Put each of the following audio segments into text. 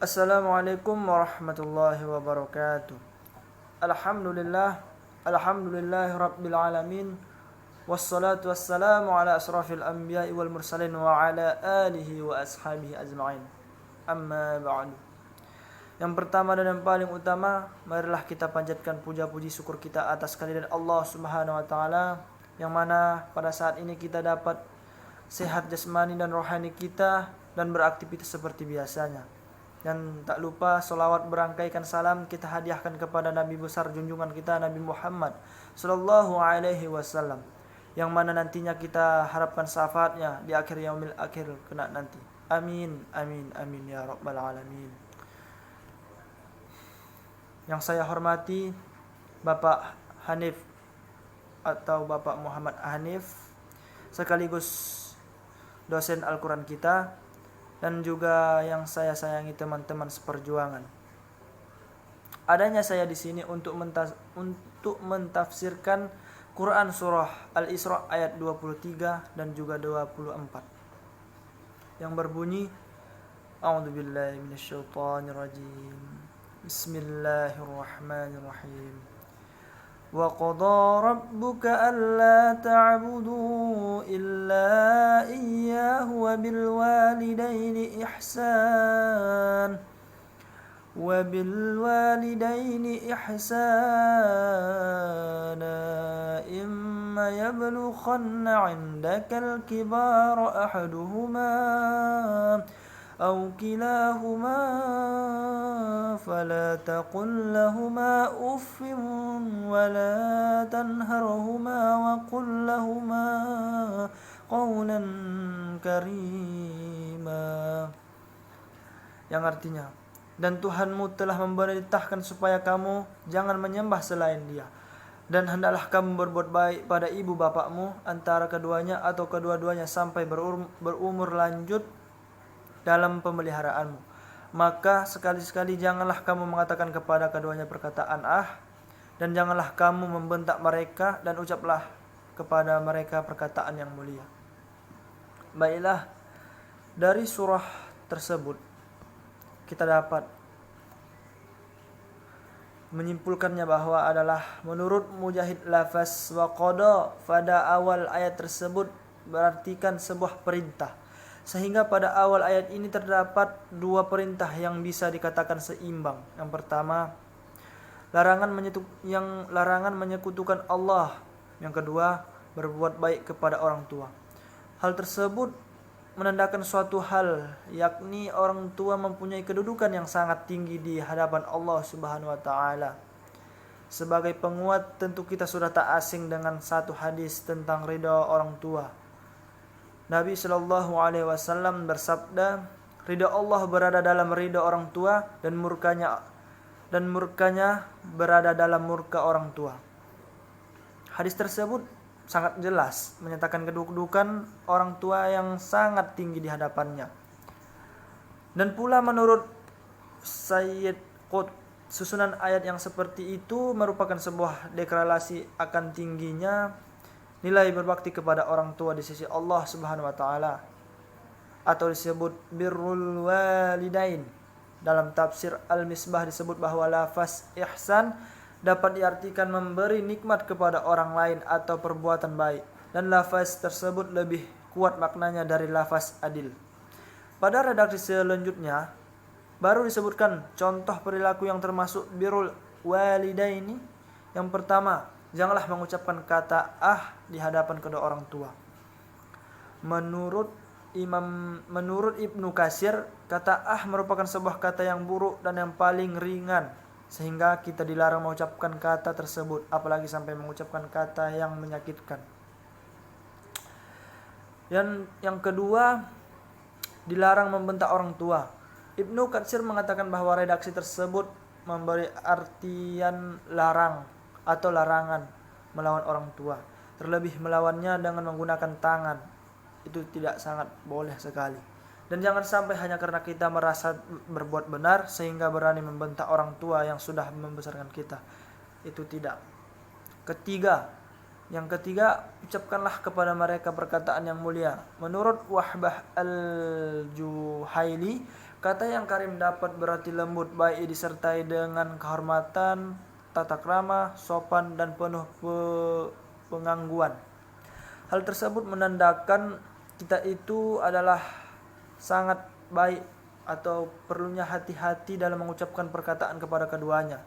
Assalamualaikum warahmatullahi wabarakatuh. Alhamdulillah, alhamdulillahi rabbil alamin. Wassalatu wassalamu ala asrafil anbiya'i wal mursalin wa ala alihi wa ashabihi ajma'in. Amma ba'du. Yang pertama dan yang paling utama, marilah kita panjatkan puja-puji syukur kita atas kehadirat Allah Subhanahu wa taala, yang mana pada saat ini kita dapat sehat jasmani dan rohani kita dan beraktivitas seperti biasanya. Dan tak lupa selawat berangkaikan salam kita hadiahkan kepada Nabi besar junjungan kita Nabi Muhammad sallallahu alaihi wasallam, yang mana nantinya kita harapkan syafaatnya di akhir yaumil akhir kelak nanti. Amin amin amin ya rabbal alamin. Yang saya hormati Bapak Hanif atau Bapak Muhammad Hanif, sekaligus dosen Al-Quran kita, dan juga yang saya sayangi teman-teman seperjuangan. Adanya saya di sini untuk mentafsirkan Quran surah Al-Isra ayat 23 dan juga 24 yang berbunyi, A'udzubillahi minasyaitonirrajim. Bismillahirrahmanirrahim. Wa qada rabbuka alla ta'budu illa iyyahu wa bil walidaini ihsan imma yablughanna 'indaka al-kibara ahaduhuma أو كلاهما فلا تقل لهما أف ولا تنهرهما وقل لهما قولا كريما, yang artinya, dan Tuhanmu telah memerintahkan supaya kamu jangan menyembah selain Dia, dan hendaklah kamu berbuat baik pada ibu bapakmu antara keduanya atau kedua-duanya sampai berumur lanjut dalam pemeliharaanmu. Maka sekali-sekali janganlah kamu mengatakan kepada keduanya perkataan dan janganlah kamu membentak mereka, dan ucaplah kepada mereka perkataan yang mulia. Baiklah, dari surah tersebut kita dapat menyimpulkannya bahwa adalah menurut Mujahid lafaz wa qada pada awal ayat tersebut berartikan sebuah perintah, sehingga pada awal ayat ini terdapat dua perintah yang bisa dikatakan seimbang. Yang pertama, larangan menyekutukan Allah. Yang kedua, berbuat baik kepada orang tua. Hal tersebut menandakan suatu hal, yakni orang tua mempunyai kedudukan yang sangat tinggi di hadapan Allah Subhanahu wa taala. Sebagai penguat, tentu kita sudah tak asing dengan satu hadis tentang ridha orang tua. Nabi Shallallahu Alaihi Wasallam bersabda, ridha Allah berada dalam ridha orang tua, dan murkanya berada dalam murka orang tua. Hadis tersebut sangat jelas menyatakan kedudukan orang tua yang sangat tinggi di hadapannya. Dan pula menurut Sayyid Qutb, susunan ayat yang seperti itu merupakan sebuah deklarasi akan tingginya nilai berbakti kepada orang tua di sisi Allah Subhanahu wa taala, atau disebut birrul walidain. Dalam tafsir Al-Misbah disebut bahwa lafaz ihsan dapat diartikan memberi nikmat kepada orang lain atau perbuatan baik, dan lafaz tersebut lebih kuat maknanya dari lafaz adil. Pada redaksi selanjutnya baru disebutkan contoh perilaku yang termasuk birrul walidaini. Yang pertama, janganlah mengucapkan kata di hadapan kedua orang tua. Menurut Ibnu Katsir, kata merupakan sebuah kata yang buruk dan yang paling ringan, sehingga kita dilarang mengucapkan kata tersebut, apalagi sampai mengucapkan kata yang menyakitkan. Yang kedua, dilarang membentak orang tua. Ibnu Katsir mengatakan bahwa redaksi tersebut memberi artian larang atau larangan melawan orang tua, terlebih melawannya dengan menggunakan tangan. Itu tidak sangat boleh sekali. Dan jangan sampai hanya karena kita merasa berbuat benar sehingga berani membentak orang tua yang sudah membesarkan kita. Itu tidak. Yang ketiga, ucapkanlah kepada mereka perkataan yang mulia. Menurut Wahbah al-Juhaili, Kata yang karim dapat berarti lembut, baik disertai dengan kehormatan, tata krama, sopan, dan penuh pengangguan. Hal tersebut menandakan kita itu adalah sangat baik atau perlunya hati-hati dalam mengucapkan perkataan kepada keduanya.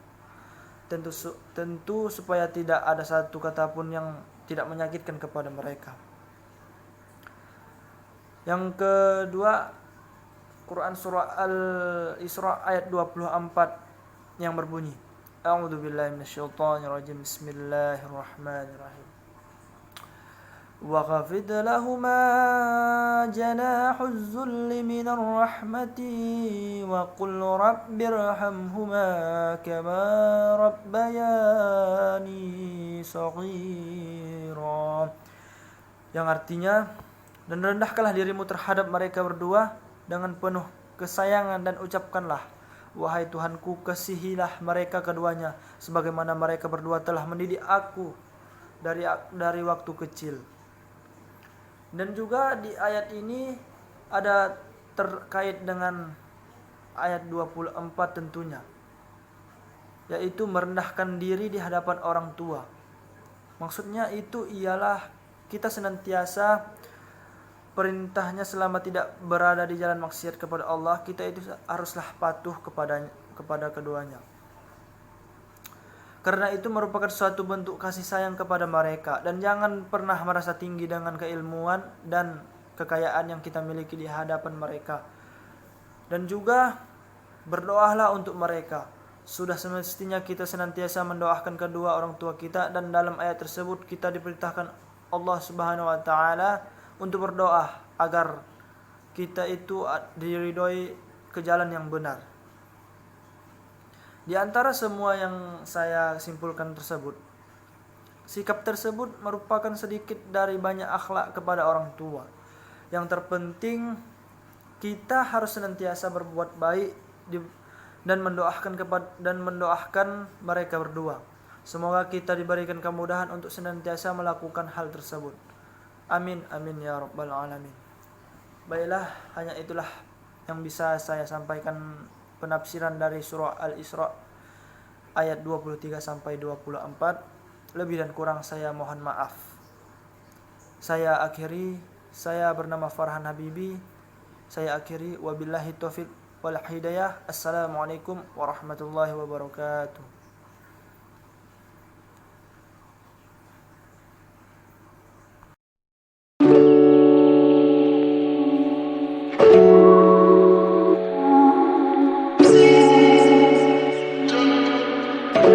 Tentu supaya tidak ada satu kata pun yang tidak menyakitkan kepada mereka. Yang kedua, Quran surah Al-Isra ayat 24 yang berbunyi, A'udzubillahi minasyaitonirrajim. Bismillahirrahmanirrahim. وَخَفِضْ لَهُمَا جَنَاحَ الذُّلِّ مِنَ الرَّحْمَةِ وَقُلْ رَبِّ ارْحَمْهُمَا كَمَا رَبَّيَانِي صَغِيرًا, yang artinya, dan rendahkanlah dirimu terhadap mereka berdua dengan penuh kesayangan dan ucapkanlah, wahai Tuhanku, kasihilah mereka keduanya sebagaimana mereka berdua telah mendidik aku dari waktu kecil. Dan juga di ayat ini ada terkait dengan ayat 24 tentunya, yaitu merendahkan diri di hadapan orang tua. Maksudnya itu ialah kita senantiasa perintahnya selama tidak berada di jalan maksiat kepada Allah, kita itu haruslah patuh kepada keduanya. Karena itu merupakan suatu bentuk kasih sayang kepada mereka, dan jangan pernah merasa tinggi dengan keilmuan dan kekayaan yang kita miliki di hadapan mereka. Dan juga berdoalah untuk mereka. Sudah semestinya kita senantiasa mendoakan kedua orang tua kita, dan dalam ayat tersebut kita diperintahkan Allah Subhanahu wa taala untuk berdoa agar kita itu diridhoi ke jalan yang benar. Di antara semua yang saya simpulkan tersebut, sikap tersebut merupakan sedikit dari banyak akhlak kepada orang tua. Yang terpenting, kita harus senantiasa berbuat baik dan mendoakan mereka berdua. Semoga kita diberikan kemudahan untuk senantiasa melakukan hal tersebut. Amin, amin ya rabbal alamin. Baiklah, hanya itulah yang bisa saya sampaikan penafsiran dari surah Al-Isra ayat 23 sampai 24. Lebih dan kurang saya mohon maaf. Saya bernama Farhan Habibi. Saya akhiri, wabillahi taufiq wal hidayah. Assalamualaikum warahmatullahi wabarakatuh.